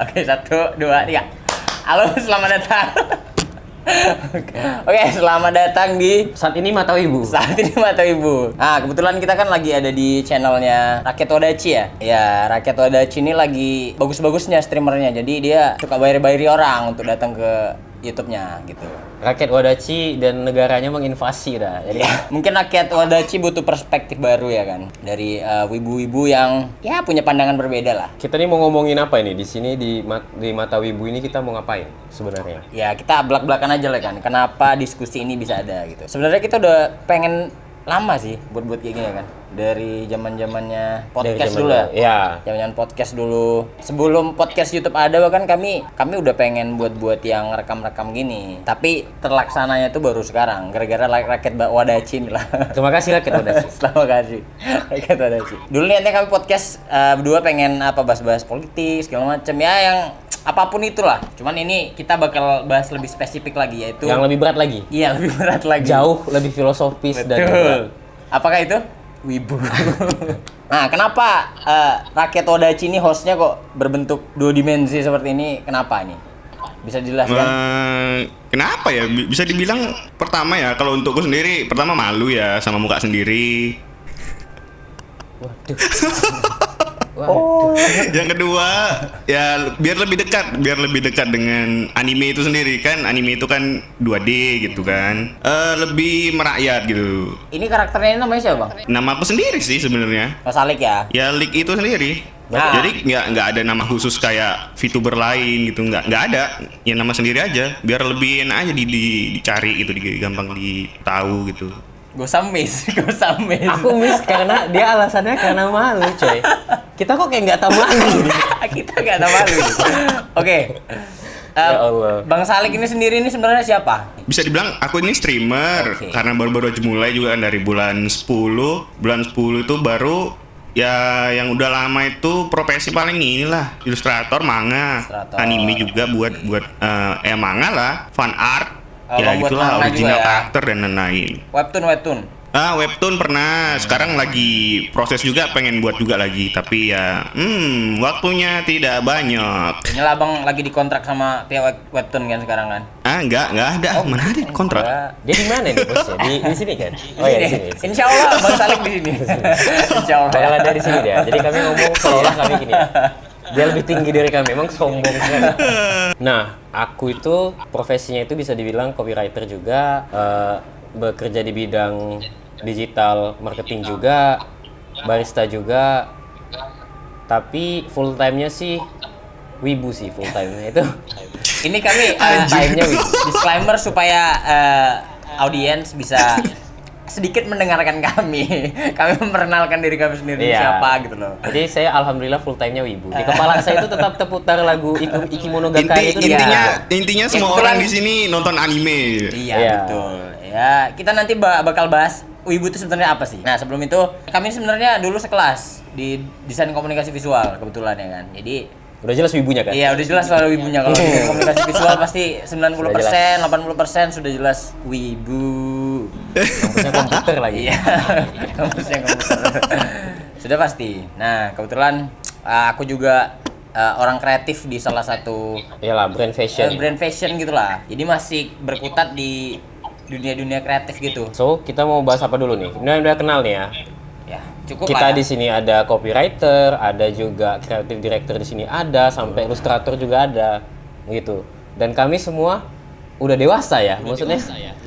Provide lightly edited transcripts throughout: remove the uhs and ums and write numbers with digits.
Oke, 1, 2, 3. Halo, selamat datang. Oke, selamat datang di Saat ini Mata Wibu. Saat ini Mata Ibu. Nah, kebetulan kita kan lagi ada di channelnya Rakyat Wadaci ya. Ya, Rakyat Wadaci ini lagi bagus-bagusnya streamernya. Jadi dia suka bayar-bayari orang untuk datang ke YouTube-nya gitu. Rakyat Wadaci dan negaranya menginvasi dah. Jadi Ya, mungkin Rakyat Wadaci butuh perspektif baru ya kan. Dari wibu-wibu yang ya punya pandangan berbeda lah. kita nih mau ngomongin apa ini di sini di Mata Wibu ini kita mau ngapain sebenarnya? Ya, kita belak-belakan aja lah kan. Kenapa diskusi ini bisa ada gitu. Sebenarnya kita udah pengen lama sih buat kayak gini kan. Dari zaman-zamannya podcast dulu ya. Ya. Zaman podcast dulu. Sebelum podcast YouTube ada bahkan kami udah pengen buat yang rekam-rekam gini. Tapi terlaksananya tuh baru sekarang gara-gara Rakyat Wadaci nih lah. Terima kasih Rakyat Wadaci. Terima kasih. Rakyat Wadaci. Dulu niatnya kami podcast berdua pengen bahas-bahas politik segala macam ya yang apapun itulah. Cuman ini kita bakal bahas lebih spesifik lagi yaitu Yang lebih berat lagi. Iya, lebih berat lagi. Jauh lebih filosofis dan Betul. Apakah itu? Wibu. Nah, kenapa Rakyat Wadaci ini hostnya kok berbentuk 2 dimensi seperti ini? Kenapa ini? Bisa dijelaskan? Kenapa ya? Bisa dibilang pertama ya, kalau untukku sendiri, pertama malu ya sama muka sendiri. Waduh. Oh. Yang kedua, ya biar lebih dekat dengan anime itu sendiri kan. Anime itu kan 2D gitu kan. Lebih merakyat gitu. Ini karakternya ini namanya siapa, Bang? Nama aku sendiri sih sebenarnya. Mas Alik ya? Ya Lik itu sendiri. Nah. Jadi nggak ada nama khusus kayak VTuber lain gitu, nggak ada. Ya nama sendiri aja. Biar lebih enak aja dicari gitu, gampang ditahu gitu. Gue samis. Aku miss karena dia alasannya karena malu, coy. Kita kok kayak nggak tahu malu. Kita nggak tahu malu. Oke. Ya Allah. Bang Salik ini sendiri ini sebenarnya siapa? Bisa dibilang aku ini streamer. Oke. Karena baru-baru aja mulai juga kan dari bulan 10. Bulan 10 itu baru ya yang udah lama itu profesi paling inilah ilustrator manga, Ilustrator. anime juga buat manga lah, fan art. Oh, Ya membuat gitulah, manga original juga ya? karakter dan lain-lain. Webtoon. Webtoon pernah, sekarang lagi proses juga pengen buat juga lagi, tapi ya waktunya tidak banyak. Ini lah Bang lagi dikontrak sama pihak Webtoon kan sekarang kan? Enggak ada. Mana ada kontrak? Enggak. Dia di mana nih bosnya? Di sini kan? Oh ya di sini. Insya Allah Bang Salik di sini. Insya Allah. Bakal ada di sini dia. Jadi kami ngomong seolah kami gini ya. Dia lebih tinggi dari kami, emang sombong sekali. Nah, aku itu profesinya itu bisa dibilang copywriter juga, bekerja di bidang digital marketing juga, barista juga, tapi full time-nya sih wibu sih full time-nya itu. Ini kami Time-nya wibu. disclaimer supaya audiens bisa sedikit mendengarkan kami. Kami memperkenalkan diri kami sendiri Iya. siapa gitu loh. Jadi saya alhamdulillah full time-nya wibu. Di kepala saya itu tetap terputar lagu Ikimonogatari itu. Intinya semua kebetulan- orang di sini nonton anime. Iya, Iya. betul. Ya, kita nanti bakal bahas wibu itu sebenarnya apa sih. Nah, sebelum itu kami sebenarnya dulu sekelas di desain komunikasi visual kebetulan ya kan. Jadi Udah jelas wibunya kan? iya, udah jelas soal wibunya. Kalau desain komunikasi visual pasti 90%, 80% sudah jelas wibu. Kampusnya komputer lagi. Iya, kampusnya komputer. Sudah pasti. Nah, kebetulan aku juga orang kreatif di salah satu Iyalah, brand fashion. brand fashion gitulah. Jadi masih berkutat di dunia kreatif gitu. So, kita mau bahas apa dulu nih? Ini udah kenal nih ya. Ya, cukup Kita lah. di sini ada copywriter, ada juga creative director di sini ada, sampai ilustrator juga ada, gitu. Dan kami semua udah dewasa ya, maksudnya.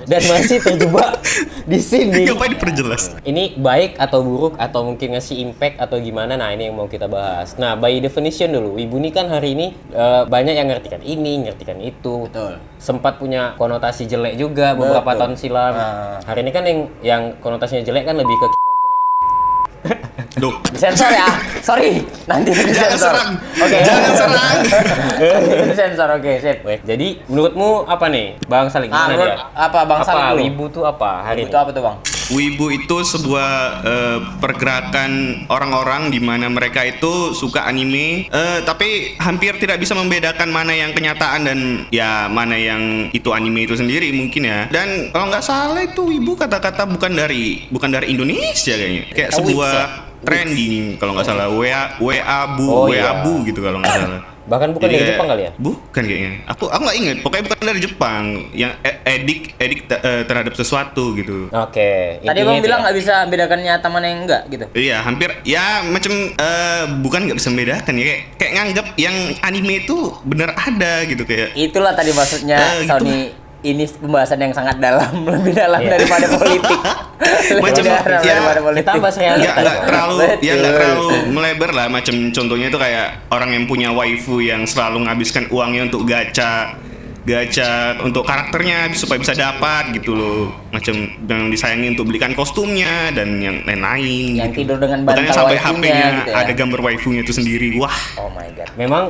Dan masih terjebak di sini. Ngapain diperjelas? Ini baik atau buruk atau mungkin ngasih impact atau gimana? Nah, ini yang mau kita bahas. Nah, by definition dulu, wibu ini kan hari ini banyak yang ngertikan ini, ngertikan itu. Betul. Sempat punya konotasi jelek juga beberapa Betul. tahun silam. Nah. Hari ini kan yang konotasinya jelek kan lebih ke Duh. Disensor ya. Sorry. Nanti Jangan disensor. serang. Oke. Jangan serang. Disensor. Oke, sip. Baik, jadi menurutmu apa nih, Bang Salik? Gimana menurut dia? apa Bang Salik Apa dulu? wibu tuh apa hari Wibu itu ini? apa tuh, Bang? Wibu itu sebuah pergerakan orang-orang di mana mereka itu suka anime, tapi hampir tidak bisa membedakan mana yang kenyataan dan ya mana yang itu anime itu sendiri mungkin ya. Dan kalau nggak salah itu wibu kata-kata bukan dari Indonesia kayaknya. Kayak Kawits sebuah ya? trending kalau nggak salah Oh, iya. WA Bu gitu kalau nggak salah. Bahkan bukan Jadi dari kayak- Jepang kali ya? Bukan kayaknya. Aku nggak inget. Pokoknya bukan dari Jepang. Yang edik terhadap sesuatu gitu. Oke. Tadi intinya Bang itu bilang ya. nggak bisa bedakan nyata mana yang enggak gitu. Iya, hampir ya macam bukan nggak bisa membedakan ya kayak nganggap yang anime itu bener ada gitu kayak. Itulah tadi maksudnya gitu. Sony, ini pembahasan yang sangat dalam, lebih dalam Iya. daripada politik. Lebih Macam, dalam ya, daripada politik. Kita bahas realitas. Ya nggak terlalu Betul. melebar lah macam contohnya itu kayak orang yang punya waifu yang selalu menghabiskan uangnya untuk gacha untuk karakternya supaya bisa dapat gitu loh, macam yang disayangi untuk belikan kostumnya dan yang lain-lain Yang gitu. tidur dengan Makanya bantal sampai waifunya HP-nya gitu ya. ada gambar waifunya itu sendiri. Wah, Oh my god. Memang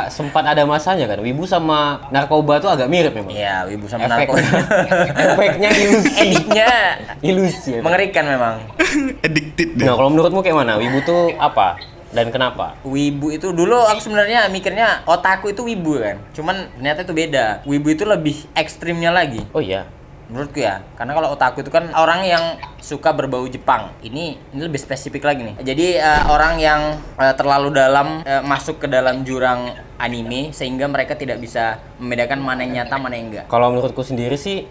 sempat ada masanya kan, wibu sama narkoba tuh agak mirip memang. Iya, wibu sama Efek- narkoba. Efeknya ilusi. Editnya Ilusi. mengerikan memang. addicted deh. Nah, kalau menurutmu kayak mana? Wibu tuh apa dan kenapa? Wibu itu dulu aku sebenarnya mikirnya otaku itu wibu kan. Cuman ternyata itu beda. Wibu itu lebih ekstrimnya lagi. Oh iya. Menurutku ya, karena kalau otaku itu kan orang yang suka berbau Jepang. Ini lebih spesifik lagi nih. Jadi orang yang terlalu dalam masuk ke dalam jurang anime sehingga mereka tidak bisa membedakan mana yang nyata mana yang enggak. Kalau menurutku sendiri sih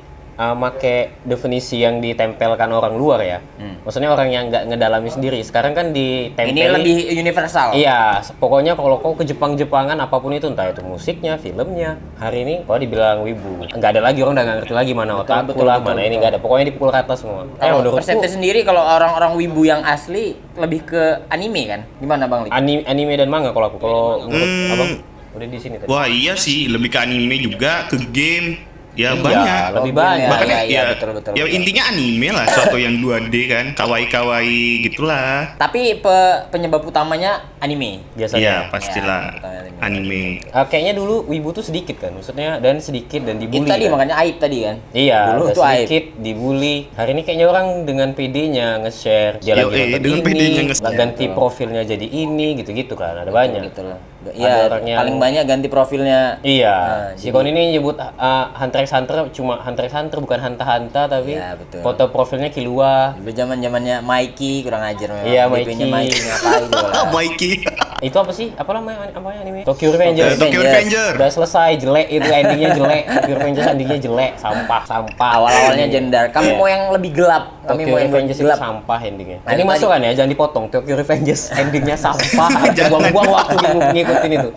make definisi yang ditempelkan orang luar ya. Maksudnya orang yang nggak ngedalami sendiri. Sekarang kan ditempeli. Ini lebih universal. Iya, pokoknya kalau kau ke Jepang-Jepangan apapun itu, entah itu musiknya, filmnya, hari ini kau dibilang wibu. Nggak ada lagi, orang udah nggak ngerti lagi mana otaku lah, mana ini nggak ada. Pokoknya dipukul rata semua. Kalau Menurutku persepsi sendiri kalau orang-orang wibu yang asli lebih ke anime kan? Gimana Bang Li? anime dan manga kalau aku. Kalau menurut abang udah di sini tadi. Wah iya sih, lebih ke anime juga, ke game. Ya Iya, banyak. lebih Oh, banyak. iya, Makanya iya, ya, betul. ya intinya anime lah, suatu yang 2D kan, kawaii gitulah. Tapi penyebab utamanya anime. Iya Biasanya. pastilah Ya, anime. Kayaknya dulu wibu tuh sedikit kan, maksudnya dan sedikit dan Itu dibully. tadi kan? makanya aib tadi kan. Iya, Dulu udah tuh aib. sedikit dibully. Hari ini kayaknya orang dengan PD-nya nge-share dia Yo, lagi nonton dengan PD-nya ini, nge-share. ganti profilnya jadi ini, gitu-gitu kan. Ada banyak. Gitu loh. Ada Iya, orang yang- paling banyak ganti profilnya. Iya, Nah, si Kon ini nyebut Hunter x Hunter cuma Hunter x Hunter bukan Hanta-Hanta tapi Iya, betul. foto profilnya Killua. Dulu zaman-zamannya Mikey kurang ajar memang. Iya, DP-nya Mikey. Mikey ngapain bola. Mikey. Itu apa sih? Apa namanya anime? Tokyo Revengers. Tokyo Revenger. Udah selesai, jelek itu endingnya jelek. Tokyo Revengers endingnya jelek, sampah. Awal-awalnya jendar. Kami Iya. mau yang lebih gelap. Kami Tokyo mau yang Revengers itu gelap. sampah endingnya. Nah, Ini itu masuk tadi. kan ya, jangan dipotong. Tokyo Revengers endingnya sampah. Jangan. Buang-buang waktu ngikutin itu.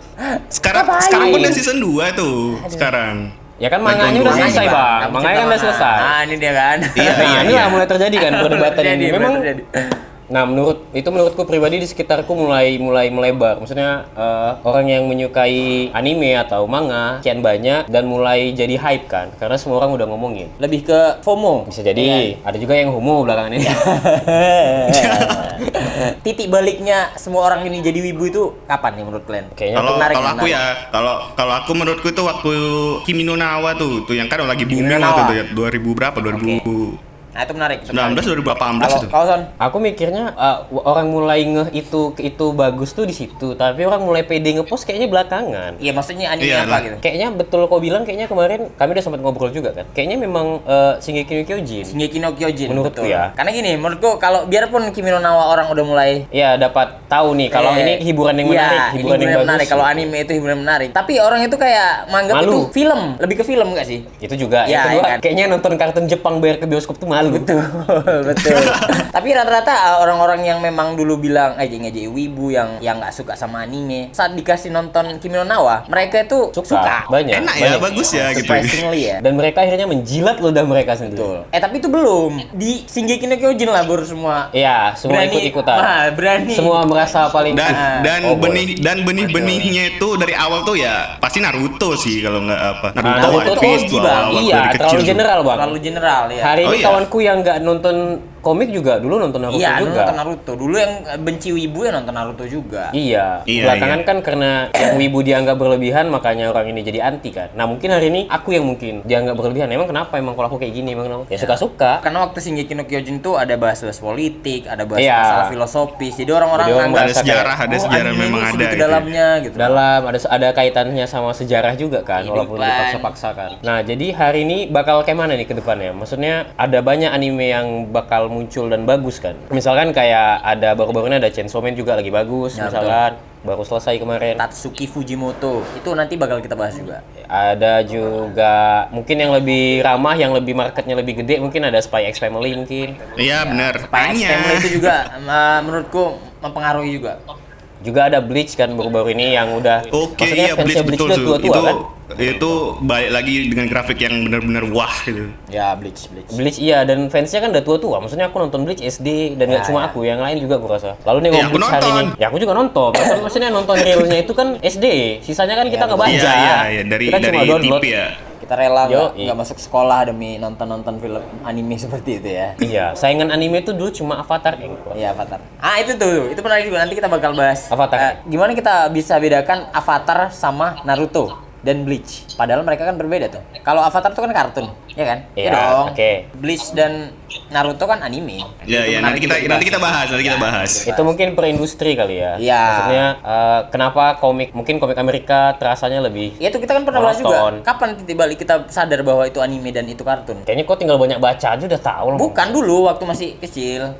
Sekarang pun udah season 2 tuh sekarang. Ya kan manganya udah Manganya, selesai, Bang. Bang. Kami Manganya cerita kan udah manga. selesai. Ah, ini dia kan. Iya, Nah, inilah mulai terjadi kan perdebatan Terjadi, ini. mulai Memang terjadi. Nah, menurutku pribadi di sekitarku mulai melebar. Maksudnya orang yang menyukai anime atau manga kian banyak dan mulai jadi hype kan karena semua orang udah ngomongin. Lebih ke FOMO. Bisa jadi ada juga yang homo belakangan ini. Titik baliknya semua orang ini jadi wibu itu kapan nih menurut kalian? Kayaknya Kalau menarik, kalau aku menarik. ya, kalau aku menurutku itu waktu Kimi no Na wa tuh yang kan lagi booming Kimi no Na waktu wa. itu ya, 2000 berapa? 2019 Nah, itu menarik. itu menarik. 2018 Kalau itu. kau Son, Aku mikirnya orang mulai ngeh itu bagus tuh di situ, tapi orang mulai pede ngepost kayaknya belakangan. iya maksudnya anime Iya apa lah. gitu? Kayaknya betul kau bilang kayaknya kemarin kami udah sempat ngobrol juga kan. Kayaknya memang Shingeki no Kyojin. Shingeki no Kyojin. Menurutku betul. ya. Karena gini, menurutku kalau biarpun Kimi no Na wa orang udah mulai Ya dapat tahu nih kalau ini hiburan yang iya, menarik, ini hiburan yang bagus. menarik. Kalau anime itu hiburan menarik. Tapi orang itu kayak menganggap Malu. itu film, lebih ke film nggak sih? Itu juga. Ya, Yang kedua, iya kan? kayaknya nonton kartun Jepang bayar ke bioskop tuh malu. Betul, betul. Tapi rata-rata orang-orang yang memang dulu bilang ngejek wibu yang nggak suka sama anime, saat dikasih nonton Kimi no Na wa, mereka itu suka. Banyak. Enak ya, banyak. bagus ya gitu. Surprisingly ya. Dan mereka akhirnya menjilat lidah mereka sendiri. Betul. Tapi itu belum. Di Shingeki no Kyojin lah baru semua. Iya, semua Berani- ikut-ikutan. berani. Semua merasa paling Dan oh, boy. benih-benihnya itu dari awal tuh ya pasti Naruto sih kalau nggak apa. Naruto One tuh Piece OG, tuh Bang. awal Iya, dari kecil terlalu tuh. general, Bang. Terlalu general ya. Hari Oh, ini iya. kawanku yang nggak nonton komik juga dulu nonton Naruto Iya, juga. nonton Naruto. Dulu yang benci wibu ya nonton Naruto juga. Iya, Iya, belakangan iya. kan karena yang wibu dianggap berlebihan makanya orang ini jadi anti kan. Nah mungkin hari ini aku yang mungkin dianggap berlebihan. Emang kenapa? Emang kalau aku kayak gini emang kenapa? Ya suka-suka. Karena waktu Shingeki no Kyojin tuh ada bahas-bahas politik, ada bahas Iya. masalah filosofis. Jadi orang-orang Jadi orang nganggap, Ada merasa sejarah, kayak, ada sejarah anime memang ini ada segitu gitu. dalamnya gitu. Dalam ada kaitannya sama sejarah juga kan, walaupun Kehidupan. dipaksa-paksakan. Nah jadi hari ini bakal kayak mana nih ke depannya? Maksudnya ada banyak anime yang bakal muncul dan bagus kan. Misalkan kayak ada baru-baru ini ada Chainsaw Man juga lagi bagus, Ya, misalkan baru selesai kemarin. Tatsuki Fujimoto itu nanti bakal kita bahas juga. Ada juga mungkin yang lebih ramah, yang lebih marketnya lebih gede, mungkin ada Spy X Family mungkin. Iya benar. Spy X Family itu juga menurutku mempengaruhi juga. Juga ada Bleach kan baru-baru ini yang udah Oke, maksudnya iya fansnya Bleach betul udah tuh. tua-tua kan. Itu balik lagi dengan grafik yang benar-benar wah gitu. Ya, Bleach. Bleach iya, dan fansnya kan udah tua-tua. Maksudnya aku nonton Bleach SD dan nggak cuma aku, yang lain juga aku rasa. Lalu nih Ya, ngomong aku Bleach hari nonton. ini, ya aku juga nonton. Maksudnya nonton realnya itu kan SD, sisanya kan kita nggak baca. Iya, dari Kita cuma download. TV ya. Kita rela Yo, nggak masuk sekolah demi nonton film anime seperti itu ya. Iya, saingan anime itu dulu cuma Avatar Eng. Iya, Avatar. Itu tuh, itu menarik juga. Nanti kita bakal bahas. Avatar. Gimana kita bisa bedakan Avatar sama Naruto dan Bleach? Padahal mereka kan berbeda tuh. Kalau Avatar tuh kan kartun, ya kan? Iya, dong. oke. Bleach dan Naruto kan anime. Ya, Itu ya nanti menarik kita juga bahas, nanti kita bahas. Itu mungkin per industri kali ya. Iya. Maksudnya kenapa mungkin komik Amerika terasanya lebih Ya itu kita kan pernah bahas juga. monoton. Kapan titik balik kita sadar bahwa itu anime dan itu kartun? Kayaknya kok tinggal banyak baca aja udah tahu loh. Bukan dulu waktu masih kecil.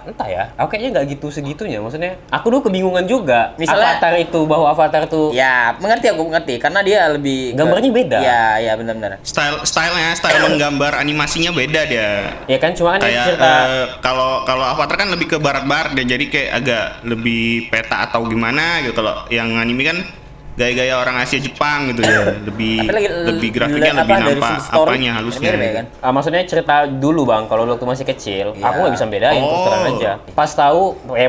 Entah ya. Aku kayaknya nggak gitu segitunya. Maksudnya aku dulu kebingungan juga. Misalnya- Avatar itu bahwa Avatar tuh Ya, aku mengerti karena dia lebih Gambarnya beda. Ya, benar-benar. Style menggambar animasinya beda dia. ya kan cuma kan Kayak cerita kalau Avatar kan lebih ke barat-barat dia, jadi kayak agak lebih peta atau gimana gitu. Kalau yang anime kan gaya-gaya orang Asia Jepang gitu ya, lebih Tapi lebih grafiknya lebih dari nampak segi story, apanya halusnya. mirip ya kan? maksudnya cerita dulu bang, kalau waktu masih kecil, Iya. aku nggak bisa bedain terus terang Oh. aja.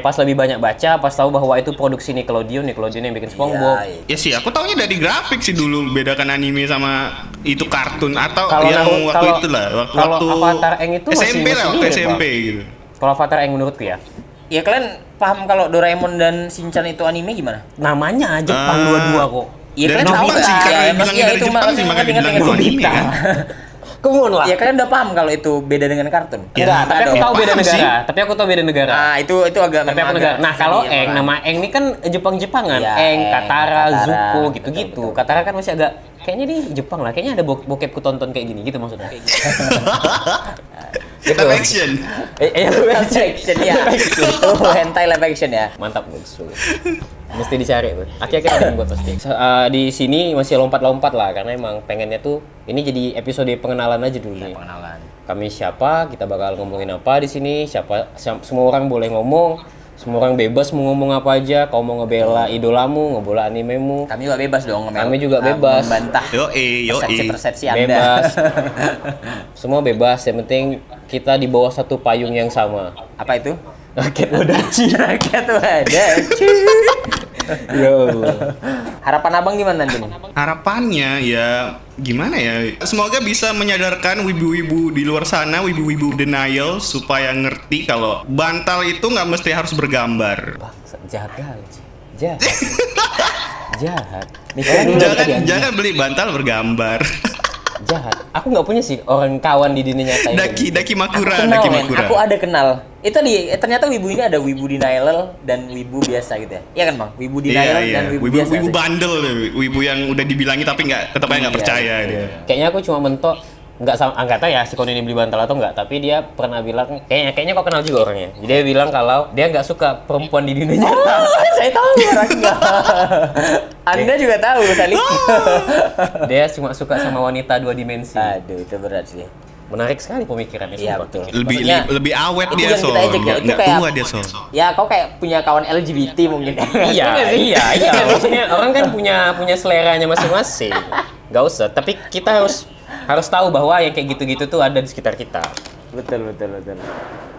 Pas lebih banyak baca, pas tahu bahwa itu produksi Nickelodeon yang bikin SpongeBob. Iya, Ya sih, aku taunya dari grafik sih dulu, bedakan anime sama itu kartun atau Kalau yang Naruto- waktu kalau- itulah, kalau waktu Avatar Eng itu masih- SMP lah, masih waktu mirip, SMP Bang. gitu. Kalau Avatar yang menurutku ya, Ya kalian paham kalau Doraemon dan Shinchan itu anime gimana? namanya Jepang Ah. dua-dua kok. Ya Dari kalian tahu Jepang lah. sih, karena Ya, bilangnya maksudnya dari itu Jepang sih, makanya dibilang itu anime kan. Come on lah. Ya kalian udah paham kalau itu beda dengan kartun? Ya, Enggak, tapi aku ya, tahu beda paham sih. negara. Tapi aku tahu beda negara. Nah, itu agak Tapi aku memang negara. agak Nah, kalau sedih, Eng, Pak. nama Eng ini kan Jepang-Jepangan. Iya, Eng, Eng, Katara, Katara. Zuko, gitu-gitu. Betul, betul. Katara kan masih agak kayaknya di Jepang lah. Kayaknya ada bokep ku tonton kayak gini gitu maksudnya. Gitu. Live action. Live action ya. Itu hentai live action ya. Mantap bagus. Mesti dicari tuh. Akhir-akhir ada yang buat pasti. Di sini masih lompat-lompat lah karena emang pengennya tuh ini jadi episode pengenalan aja dulu nih. Pengenalan. Kami siapa, kita bakal ngomongin apa di sini, semua orang boleh ngomong, semua orang bebas mau ngomong apa aja, kau mau ngebela idolamu, ngebela animemu, Kami juga bebas dong. Kami juga bebas. Membantah Yo persepsi-persepsi Anda. bebas, semua bebas, yang penting kita di bawah satu payung yang sama. Apa itu? Rakyat Wadachi. Rakyat ada. Yo. Harapan abang gimana nanti nih? Harapannya ya gimana ya? Semoga bisa menyadarkan wibu-wibu di luar sana, wibu-wibu denial supaya ngerti kalau bantal itu nggak mesti harus bergambar. Bangsa, jahat kali, Ci. Jahat. Jahat. Mikir dulu tadi, anjing. Jangan beli bantal bergambar. Jahat. Aku nggak punya sih orang kawan di dunia nyata ini. Daki Aku Makura, kenal, Daki men. Makura. Aku ada kenal. Itu ternyata wibu ini ada wibu denial dan wibu biasa gitu ya. Iya kan, Bang? Wibu denial dan wibu, biasa. Wibu bandel, wibu yang udah dibilangi tapi tetap aja nggak Iya, percaya iya. dia. Kayaknya aku cuma mentok nggak tahu ya si Kon ini beli bantal atau enggak, tapi dia pernah bilang kayaknya kau kenal juga orangnya. Jadi dia bilang kalau dia nggak suka perempuan di dunia nyata. Saya tahu orangnya. Anda juga tahu, Salik. Dia cuma suka sama wanita dua dimensi. Aduh, itu berat sih. Menarik sekali pemikirannya. Iya, sumpah. betul. Lebih Maksudnya, lebih awet itu dia yang so. kita ejek ya, itu Nggak kayak- tua dia so. Ya, kau kayak punya kawan LGBT mungkin. Iya, nggak sih? iya. Maksudnya orang kan punya seleranya masing-masing. Gak usah, tapi kita harus tahu bahwa yang kayak gitu-gitu tuh ada di sekitar kita. Betul.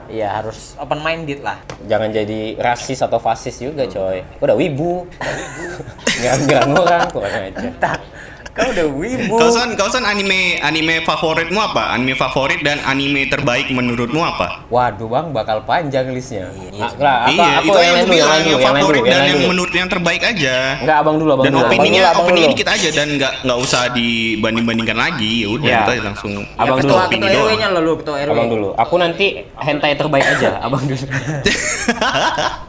Iya, harus open minded lah. Jangan jadi rasis atau fasis juga, coy. Udah wibu. Ngerang orang kurang aja. Kau udah wibu. Kausan anime favoritmu apa? Anime favorit dan anime terbaik menurutmu apa? Waduh bang, bakal panjang listnya. Iya, Aku itu yang yang lain dulu, bilang yang favorit dan yang dulu. menurut yang terbaik aja. Enggak, abang dulu, abang Dan dulu. opininya Abang dulu. dikit aja dan nggak usah dibanding-bandingkan lagi. Ya udah Iya. kita langsung Abang ya, dulu. ketua opini doang. RW-nya lo, ketua RW. Abang dulu. Aku nanti hentai terbaik aja, abang dulu.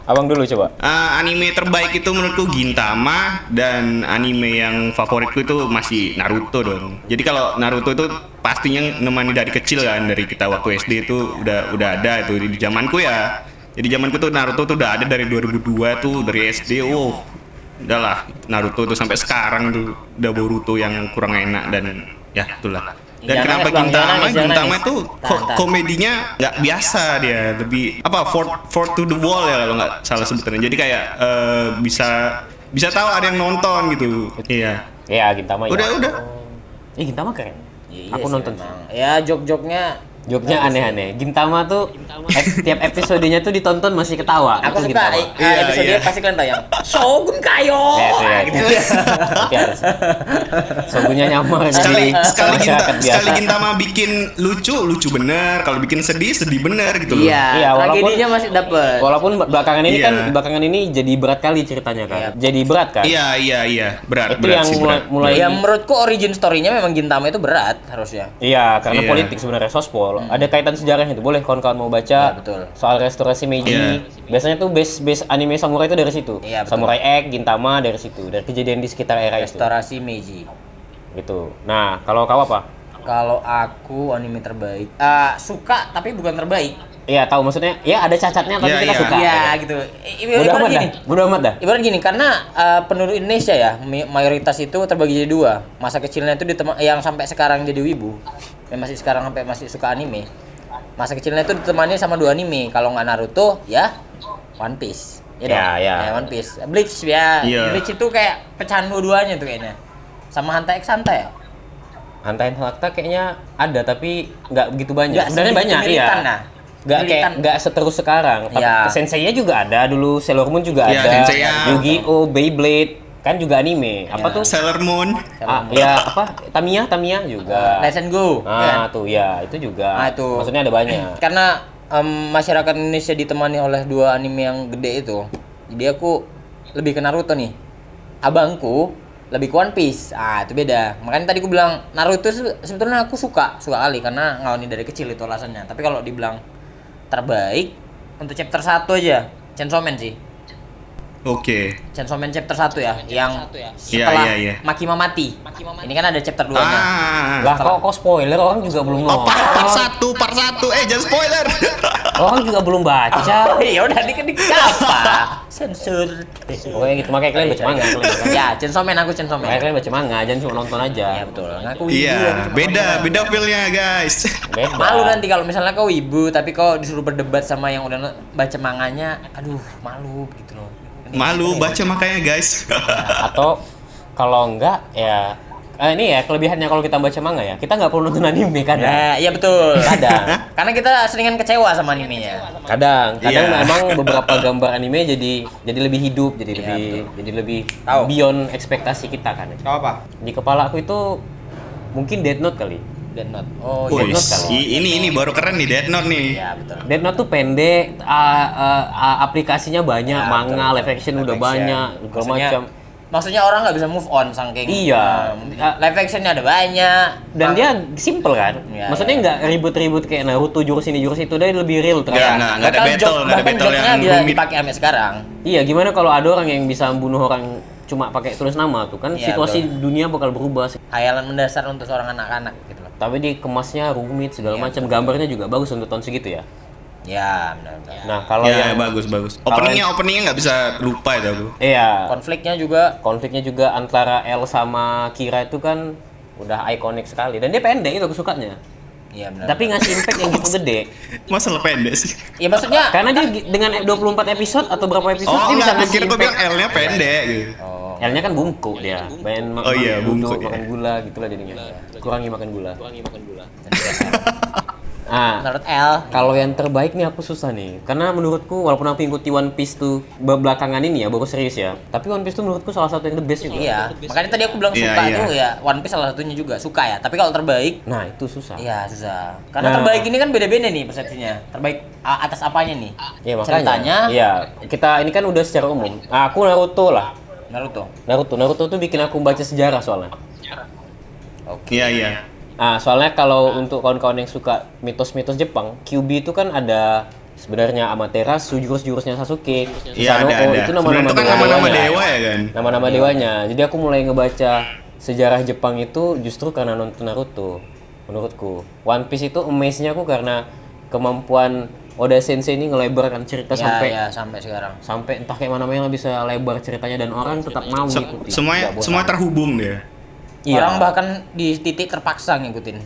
Abang dulu coba. Anime terbaik itu menurutku Gintama, dan anime yang favoritku itu masih Naruto dong. Jadi kalau Naruto itu pastinya nemani dari kecil kan, dari kita waktu SD itu udah ada itu di zamanku ya. Jadi zamanku tuh Naruto tuh udah ada dari 2002 tuh, dari SD. Udahlah Naruto tuh sampai sekarang tuh udah Boruto yang kurang enak, dan ya itulah. Dan Jangan kenapa nangis, Bang. Jangan nangis, jangan Gintama nangis. itu Tahan. komedinya nggak biasa, dia lebih apa, for to the wall ya kalau nggak salah sebutannya. Jadi kayak bisa tahu ada yang nonton gitu. Iya. Ya, Gintama ya. Udah. Gintama keren. Iya Aku sih nonton sih. memang. Ya jok-joknya Joknya aneh-aneh. Gintama tuh tiap episodenya tuh ditonton masih ketawa. aku Itu suka Gintama. episode Iya. pasti kalian tahu yang Shogun Kayo Itu ya, gitu. Tapi harus. Sogunya nyamar Sekali jadi sekali masyarakat biasa. sekali Gintama bikin lucu bener. Kalau bikin sedih bener gitu loh. Iya, Iya, walaupun- tragedinya masih dapet. Walaupun belakangan ini Iya. kan jadi berat kali ceritanya kan. Iya. Jadi berat kan. Iya, berat. Itu berat yang sih, berat. mulai Ya menurutku origin story-nya memang Gintama itu berat harusnya. Iya, karena Iya. politik sebenarnya sospol. Ada kaitan sejarahnya itu. Boleh kawan-kawan mau baca Iya, betul. soal restorasi Meiji. Iya. Biasanya tuh base anime samurai itu dari situ. Iya, betul. Samurai X, Gintama dari situ. Dari kejadian di sekitar era itu. Restorasi Meiji. Gitu. Nah, kalau kau apa? Kalau aku anime terbaik, suka tapi bukan terbaik. Iya, tahu maksudnya. Ya ada cacatnya tapi Iya, kita iya. suka. Iya gitu. Bodo Ibarat amat gini. dah. Bodo amat dah. Ibarat gini, karena penduduk Indonesia ya mayoritas itu terbagi jadi dua. Masa kecilnya itu yang sampai sekarang jadi wibu, yang masih sekarang sampai masih suka anime. Masa kecilnya itu ditemani sama dua anime. Kalau nggak Naruto, ya One Piece. Ya, dong? ya. One Piece. Bleach ya. Iya. Bleach itu kayak pecahan dua-duanya tuh kayaknya. Sama Hunter x Hunter ya? Hunter x Hunter kayaknya ada tapi nggak begitu banyak. Nggak Sebenarnya sebegitu banyak, iya. militan, nah. Nggak kayak Militan. nggak seterus sekarang. Tapi Iya. Sensei-nya juga ada dulu, Sailor Moon juga Iya, ada. Sensei-nya. Yu-Gi-Oh, Beyblade kan juga anime. Apa Iya. tuh? Sailor Moon. Ya apa? Tamiya juga. Let's and Go. ya kan? Tuh ya, itu juga. Ah, itu. Maksudnya ada banyak. Karena masyarakat Indonesia ditemani oleh dua anime yang gede itu, jadi aku lebih ke Naruto nih. Abangku lebih ke One Piece. Itu beda. Makanya tadi aku bilang Naruto sebetulnya aku suka kali karena ngawani dari kecil itu alasannya. Tapi kalau dibilang terbaik untuk chapter 1 aja, Chainsaw Man sih. Oke. Chainsaw Man chapter 1 ya, yang Iya, setelah iya. Makima mati. Ini kan ada chapter 2-nya. Lah kok spoiler, orang juga belum Oh, nonton. part 1. Jangan spoiler. Orang juga belum baca. Ya udah dikit apa? Sensor. Pokoknya gitu, makanya kalian baca manga. Ya, Chainsaw Man, aku Chainsaw Man. Makanya kalian baca manga, jangan cuma nonton aja. Ya betul. Ngaku wibu Iya, ya, cuma beda feel-nya, guys. Beda. malu nanti kalau misalnya kau wibu tapi kau disuruh berdebat sama yang udah baca manganya, aduh malu gitu loh. Malu baca makanya, guys. Atau kalau enggak ya ini ya kelebihannya kalau kita baca manga ya, kita nggak perlu nonton anime kadang. Nah, iya betul. Kadang. Karena kita seringan kecewa sama animenya. Kadang Iya. memang beberapa gambar anime jadi lebih hidup, jadi lebih Tahu. beyond ekspektasi kita kan. Kau apa? Di kepala aku itu mungkin Death Note kali. Death Note. Oh, Wih, iya. Death Note kali. ini baru keren nih Death Note nih. Ya betul. Death Note tuh pendek, aplikasinya banyak, Ya, manga, betul. live action udah Live action. banyak, segala Maksudnya- macam. Maksudnya orang nggak bisa move on saking Iya. live actionnya ada banyak Dan dia simple kan, Ya, maksudnya ya. nggak ribut-ribut kayak Naruto jurus ini jurus itu, dia lebih real Iya, ternyata. nggak ada Bahkan battle, nggak ada bahkan battle joknya yang dia rumit. dipakai sampai sekarang. Iya, gimana kalau ada orang yang bisa membunuh orang cuma pakai tulis nama tuh kan, Iya, situasi betul. dunia bakal berubah. Khayalan mendasar untuk seorang anak-anak gitu loh. Tapi dikemasnya rumit segala Iya, macam, gambarnya juga bagus untuk tahun segitu ya. Ya benar-benar. Nah kalau Ya, yang bagus. Openingnya nggak bisa lupa itu aku. iya, Konfliknya juga konfliknya juga antara L sama Kira itu kan udah ikonik sekali, dan dia pendek itu aku sukanya. iya benar. Tapi ngasih impact yang gitu gede. Masalah pendek sih. ya maksudnya Karena dia dengan 24 episode atau berapa episode Oh, dia bisa enggak, ngasih kira kau impact. bilang L-nya pendek gitu. oh, L-nya kan bungku dia. Main Oh iya, bungku dia. makan gula gitulah jadinya. Kurangi makan gula. Ah, menurut L kalau yang terbaik nih aku susah nih. Karena menurutku walaupun aku ikuti One Piece tuh belakangan ini ya, baru serius ya. Tapi One Piece tuh menurutku salah satu yang the best juga. iya. Makanya tadi aku bilang Iya, suka iya. tuh ya One Piece salah satunya juga suka ya. Tapi kalau terbaik Nah, itu susah. iya susah. Karena Nah. terbaik ini kan beda-beda nih persepsinya. Terbaik atas apanya nih? Iya, makanya. Ceritanya Iya, kita ini kan udah secara umum. Aku Naruto lah. Naruto. Naruto tuh bikin aku baca sejarah soalnya. Oke. Iya. Soalnya kalau untuk kawan-kawan yang suka mitos-mitos Jepang, Kyuubi itu kan ada sebenarnya Amaterasu, jurus-jurusnya Sasuke, Iya, Susanoo, ada. itu Sebenarnya itu kan nama-nama dewanya. dewa ya kan? Nama-nama dewanya. Jadi aku mulai ngebaca sejarah Jepang itu justru karena nonton Naruto. Menurutku, One Piece itu amaze-nya aku karena kemampuan Oda Sensei ini ngelebarkan cerita sampai sekarang. sampai entah kayak mana-mana bisa lebar ceritanya dan orang tetap mau ngikuti. Nggak bosan. Semua terhubung dia. Iya. Orang bahkan di titik terpaksa ngikutin.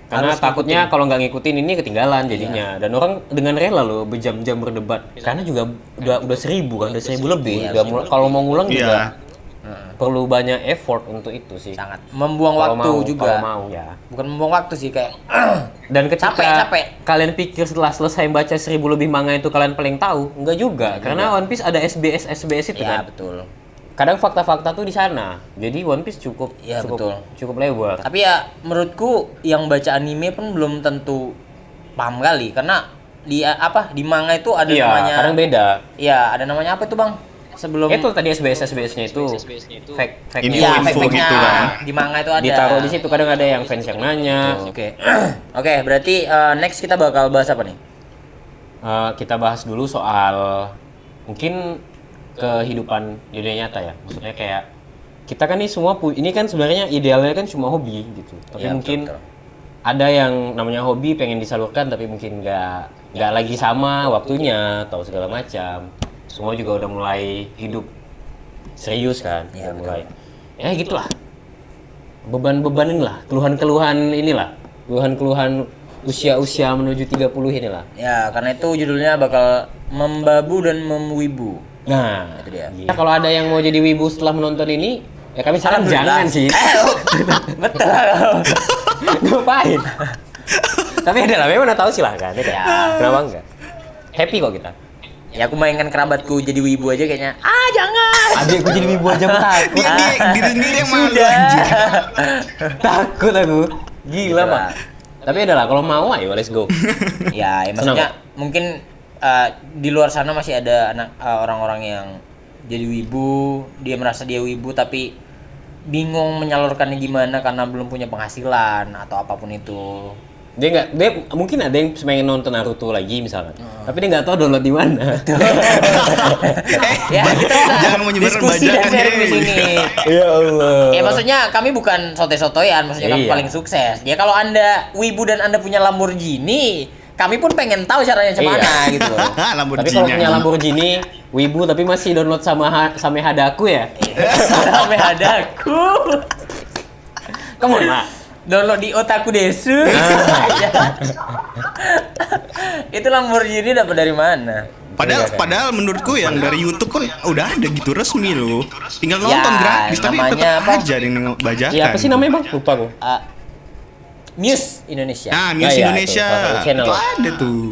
Karena Harus takutnya kalau nggak ngikutin ini ketinggalan jadinya. Dan orang dengan rela loh berjam-jam berdebat. Karena juga udah 1000 kan, udah 1000 lebih. Kalau mau ngulang juga perlu banyak effort untuk itu sih. Sangat membuang Kalau waktu mau, juga. Kalau mau ya. Bukan membuang waktu sih, kayak Dan ketika Capek. kalian pikir setelah selesai baca 1000 lebih manga itu kalian paling tahu, enggak juga. Karena One Piece ada SBS itu ya kan. betul. Kadang fakta-fakta tuh di sana. Jadi One Piece cukup Iya, betul. cukup lebar. Tapi ya menurutku yang baca anime pun belum tentu paham kali, karena di di manga itu ada Iya, namanya. kadang beda. Iya, ada namanya apa itu, Bang? Sebelum Itu tadi SBS-nya itu fake Info- Iya, info fake-nya gitu kan. di manga itu ada. ditaruh di situ, kadang ada yang fans yang nanya. Oke. Oke, berarti next kita bakal bahas apa nih? Kita bahas dulu soal mungkin kehidupan di dunia nyata ya. Maksudnya kayak kita kan nih semua ini kan sebenarnya idealnya kan cuma hobi gitu. Tapi Ya, mungkin betul. ada yang namanya hobi pengen disalurkan tapi mungkin nggak lagi sama waktunya atau segala macam. Semua juga udah mulai hidup serius kan, Ya, udah mulai. Ya gitulah. Beban-beban inilah, keluhan-keluhan inilah, keluhan-keluhan usia-usia menuju 30 inilah. Ya, karena itu judulnya bakal membabu dan memwibu. Nah, Itu dia. iya. Kalau ada yang mau jadi wibu setelah menonton ini, ya kami saran Alhamdulillah. jangan sih. Betul. Ngapain? Tapi ada lah, memang tahu silahkan. Ya. Kenapa enggak? Happy kok kita. Ya aku mainkan kerabatku jadi wibu aja kayaknya. Ah, jangan. Adikku jadi wibu aja aku takut. Dia diri sendiri yang malu Sudah. anjir. Takut aku. Gila, Gitu Pak. lah. Tapi ada lah, kalau mau ayo let's go. Ya, maksudnya mungkin di luar sana masih ada orang-orang yang jadi wibu, dia merasa dia wibu tapi bingung menyalurkannya gimana karena belum punya penghasilan atau apapun itu. Dia mungkin ada yang pengen nonton Naruto lagi misalnya. Tapi dia nggak tahu download di mana. Ya, kita Jangan menyebarkan diskusi dan bajakan, sharing di Hey. sini. Ya Allah. Ya maksudnya kami bukan sotoy-sotoyan, maksudnya kami Iya. paling sukses. Ya kalau Anda wibu dan Anda punya Lamborghini, kami pun pengen tahu caranya gimana gitu loh. Tapi Lamborghini. kalau punya Lamborghini, wibu tapi masih download sama Hadaku ya. Sampai hadaku. Kamu lah. Download di Otaku Desu. Itu Lamborghini dapat dari mana? Padahal menurutku yang dari YouTube pun udah ada gitu resmi loh. Tinggal Ya, nonton gratis tapi namanya tetap apa? aja ada yang bajakan. Iya, apa sih namanya, Bang? Lupa aku. Muse Indonesia. Ah, Nah, Muse ya, Indonesia. itu, salah satu channel. Itu ada tuh.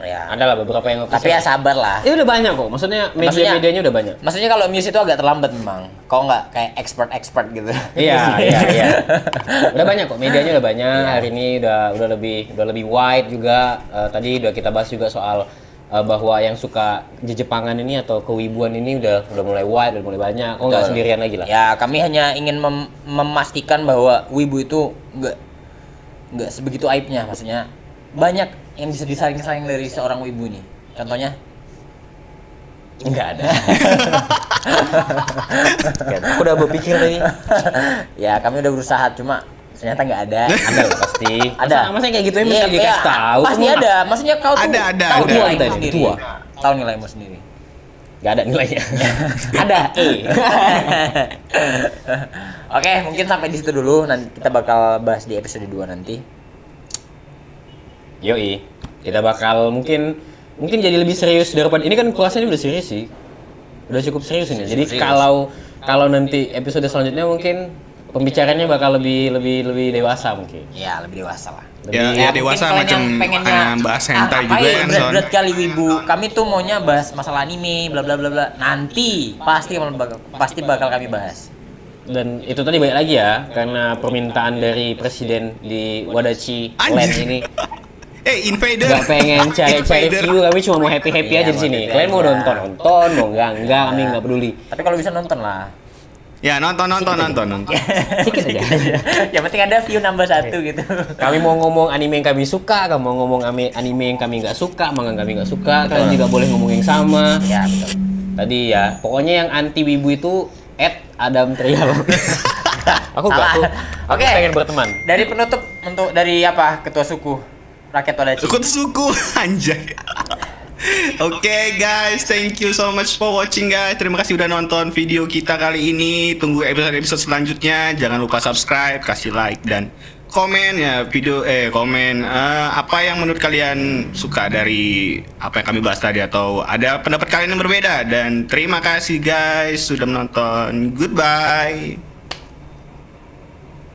Ya. Ada lah beberapa yang Tapi ya sabar lah. Ya udah banyak kok. Maksudnya media-medianya udah banyak. Maksudnya kalau Muse itu agak terlambat memang. Kok nggak kayak expert gitu. Iya. Udah banyak kok, medianya udah banyak. Hari ini udah lebih wide juga. Tadi udah kita bahas juga soal bahwa yang suka Jepangan ini atau kewibuan ini udah mulai wide, udah mulai banyak. Oh nggak Betul. sendirian lagi lah. Ya, kami hanya ingin memastikan bahwa wibu itu nggak sebegitu aibnya. Maksudnya banyak yang bisa disaring-saring dari seorang wibu nih. Contohnya? Enggak ada. Aku udah berpikir tadi. Ya, kami udah berusaha, cuma ternyata nggak ada. Ada lah pasti. Ada. Masa kayak gitu ya Iya, mesti dikasih iya, tahu. Pasti Semua. ada. Maksudnya kau tuh Ada, tahu ada. nilaimu Tua kita ini, sendiri. tua. Tahu nilaimu sendiri. Gak ada nilainya. Ada Oke, mungkin sampai di situ dulu. Nanti kita bakal bahas di episode 2 nanti. Yoi. Kita bakal mungkin jadi lebih serius daripada ini kan puasanya udah serius sih. Udah cukup serius ini. Jadi kalau nanti episode selanjutnya mungkin pembicaranya bakal lebih dewasa mungkin. Ya, lebih dewasa lah. Ya, mungkin dewasa kalian macam yang pengennya bahas hentai juga ngapain kan, Son. berat-berat kali wibu. Kami tuh maunya bahas masalah anime, bla bla bla bla. Nanti pasti bakal kami bahas. Dan itu tadi balik lagi ya, karena permintaan dari presiden di Wadachi Anjir. Land ini Invader. nggak pengen cari Invader. view, kami cuma mau happy Iya, aja di mau sini. happy Kalian mau aja. nonton, mau enggak, kami nggak peduli. Tapi kalau bisa nonton lah. Ya nonton. Sedikit aja. Yang penting ada view nambah 1 gitu. Kami mau ngomong anime yang kami suka, kamu mau ngomong anime yang kami nggak suka, manga yang kami nggak suka, kalian juga boleh ngomong yang sama. Ya betul. Tadi ya, pokoknya yang anti wibu itu Adam Trial. Aku nggak, Salah. aku Oke. pengen berteman. Dari penutup untuk dari apa ketua suku Rakyat Todachi. Suku anjay. Oke guys, thank you so much for watching guys. Terima kasih udah nonton video kita kali ini. Tunggu episode selanjutnya. Jangan lupa subscribe, kasih like dan komen ya komen apa yang menurut kalian suka dari apa yang kami bahas tadi atau ada pendapat kalian yang berbeda. Dan terima kasih guys sudah menonton. Goodbye.